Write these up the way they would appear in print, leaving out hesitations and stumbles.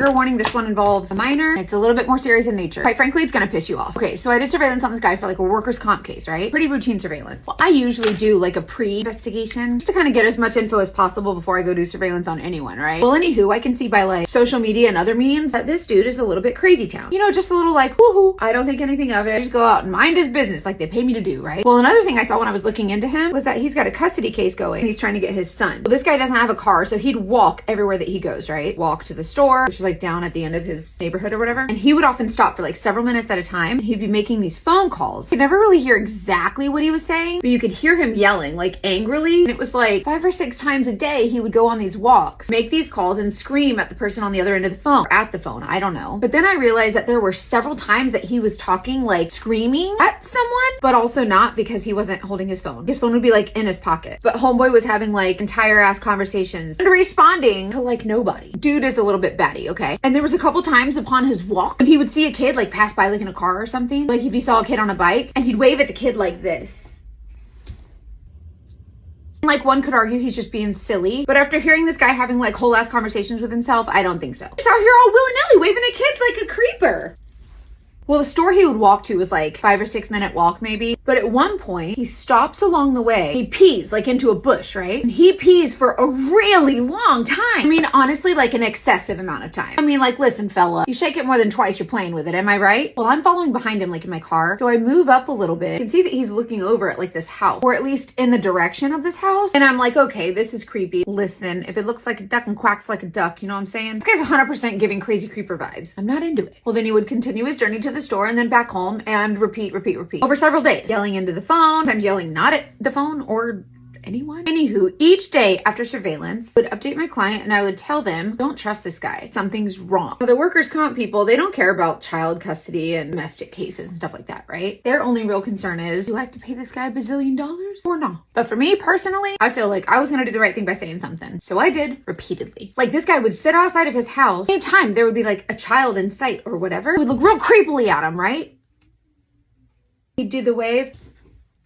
trigger warning, this one involves a minor. It's a little bit more serious in nature. Quite frankly, it's gonna piss you off. Okay, so I did surveillance on this guy for like a workers' comp case, right? Pretty routine surveillance. Well, I usually do like a pre-investigation just to kind of get as much info as possible before I go do surveillance on anyone, right? Well, anywho, I can see by like social media and other means that this dude is a little bit crazy town. You know, just a little like, woohoo, I don't think anything of it. Just go out and mind his business like they pay me to do, right? Well, another thing I saw when I was looking into him was that he's got a custody case going. He's trying to get his son. Well, this guy doesn't have a car, so he'd walk everywhere that he goes, right? Walk to the store, which is like down at the end of his neighborhood or whatever. And he would often stop for like several minutes at a time. He'd be making these phone calls. You could never really hear exactly what he was saying, but you could hear him yelling like angrily. And it was like 5 or 6 times a day he would go on these walks, make these calls and scream at the person on the other end of the phone, or at the phone, I don't know. But then I realized that there were several times that he was talking like screaming at someone, but also not, because he wasn't holding his phone. His phone would be like in his pocket. But homeboy was having like entire ass conversations and responding to like nobody. Dude is a little bit batty, okay? And there was a couple times upon his walk when he would see a kid like pass by like in a car or something. Like if he saw a kid on a bike, and he'd wave at the kid like this. Like one could argue he's just being silly, but after hearing this guy having like whole ass conversations with himself, I don't think so. He's out here all willy-nilly waving at kids like a creeper. Well, the store he would walk to was like 5 or 6 minute walk maybe. But at one point he stops along the way. He pees like into a bush, right? And he pees for a really long time. I mean, honestly, like an excessive amount of time. I mean, like, listen, fella, you shake it more than twice, you're playing with it. Am I right? Well, I'm following behind him like in my car. So I move up a little bit. You can see that he's looking over at like this house, or at least in the direction of this house. And I'm like, okay, this is creepy. Listen, if it looks like a duck and quacks like a duck, you know what I'm saying? This guy's 100% giving crazy creeper vibes. I'm not into it. Well, then he would continue his journey to the store and then back home and repeat over several days, yelling into the phone, sometimes yelling not at the phone or anyone. Anywho, each day after surveillance, I would update my client and I would tell them, don't trust this guy. Something's wrong. So the workers' comp people, they don't care about child custody and domestic cases and stuff like that, right? Their only real concern is, do I have to pay this guy $1 bazillion or no? But for me personally, I feel like I was gonna do the right thing by saying something. So I did repeatedly. Like this guy would sit outside of his house. Anytime there would be like a child in sight or whatever, it would look real creepily at him, right? He'd do the wave.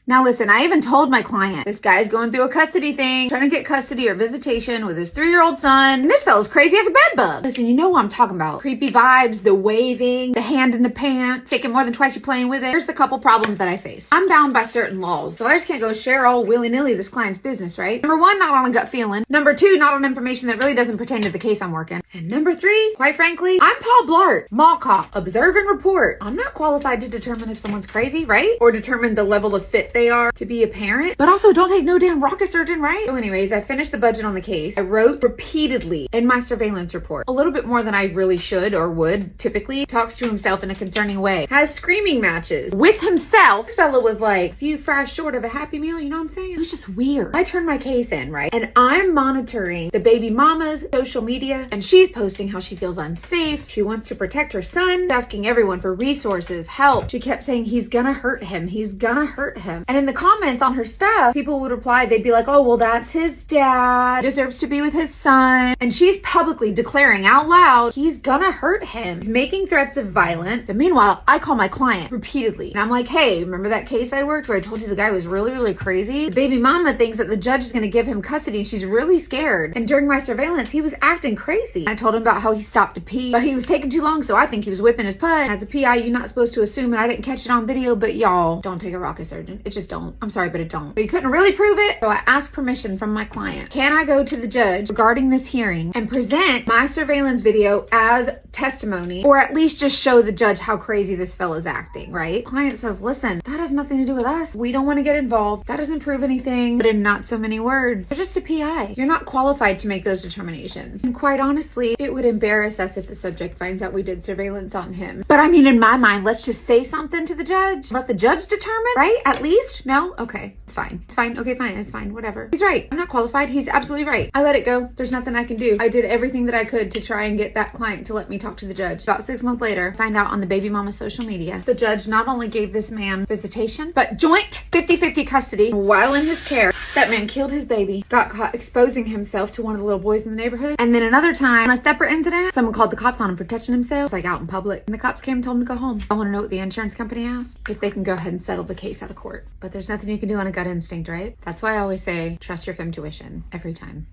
Now listen, I even told my client, this guy's going through a custody thing, trying to get custody or visitation with his 3-year-old son. And this fellow's crazy as a bed bug. Listen, you know what I'm talking about. Creepy vibes, the waving, the hand in the pants, shaking more than twice you're playing with it. Here's the couple problems that I face. I'm bound by certain laws, so I just can't go share all willy-nilly this client's business, right? Number 1, not on a gut feeling. Number 2, not on information that really doesn't pertain to the case I'm working. And number 3, quite frankly, I'm Paul Blart, mall cop, observe and report. I'm not qualified to determine if someone's crazy, right? Or determine the level of fit they are to be a parent, but also don't take no damn rocket surgeon, right? So anyways, I finished the budget on the case. I wrote repeatedly in my surveillance report, a little bit more than I really should or would typically. Talks to himself in a concerning way, has screaming matches with himself. This fella was like a few fries short of a Happy Meal, you know what I'm saying? It was just weird. I turned my case in, right? And I'm monitoring the baby mama's social media, and she's posting how she feels unsafe. She wants to protect her son, asking everyone for resources, help. She kept saying he's gonna hurt him. He's gonna hurt him. And in the comments on her stuff, people would reply, they'd be like, oh, well, that's his dad, deserves to be with his son. And she's publicly declaring out loud, he's gonna hurt him. He's making threats of violence. And meanwhile, I call my client repeatedly. And I'm like, hey, remember that case I worked where I told you the guy was really, really crazy? The baby mama thinks that the judge is gonna give him custody and she's really scared. And during my surveillance, he was acting crazy. I told him about how he stopped to pee, but he was taking too long, so I think he was whipping his putt. As a PI, you're not supposed to assume, and I didn't catch it on video, but y'all, don't take a rocket surgeon. It just don't. I'm sorry, but it don't. But you couldn't really prove it, so I asked permission from my client. Can I go to the judge regarding this hearing and present my surveillance video as testimony, or at least just show the judge how crazy this fella's acting, right? Client says, listen, that has nothing to do with us. We don't want to get involved. That doesn't prove anything. But in not so many words, you're just a PI. You're not qualified to make those determinations. And quite honestly, it would embarrass us if the subject finds out we did surveillance on him. But I mean, in my mind, let's just say something to the judge. Let the judge determine, right? At least? No? Okay. It's fine. It's fine. Okay, fine. It's fine. Whatever. He's right. I'm not qualified. He's absolutely right. I let it go. There's nothing I can do. I did everything that I could to try and get that client to let me talk to the judge. About 6 months later, find out on the baby mama social media, the judge not only gave this man visitation, but joint 50-50 custody while in his care. That man killed his baby, got caught exposing himself to one of the little boys in the neighborhood. And then another time, on a separate incident, someone called the cops on him for touching himself, like out in public. And the cops came and told him to go home. I want to know what the insurance company asked. If they can go ahead and settle the case out of court. But there's nothing you can do on a gut instinct, right? That's why I always say, trust your fem tuition every time.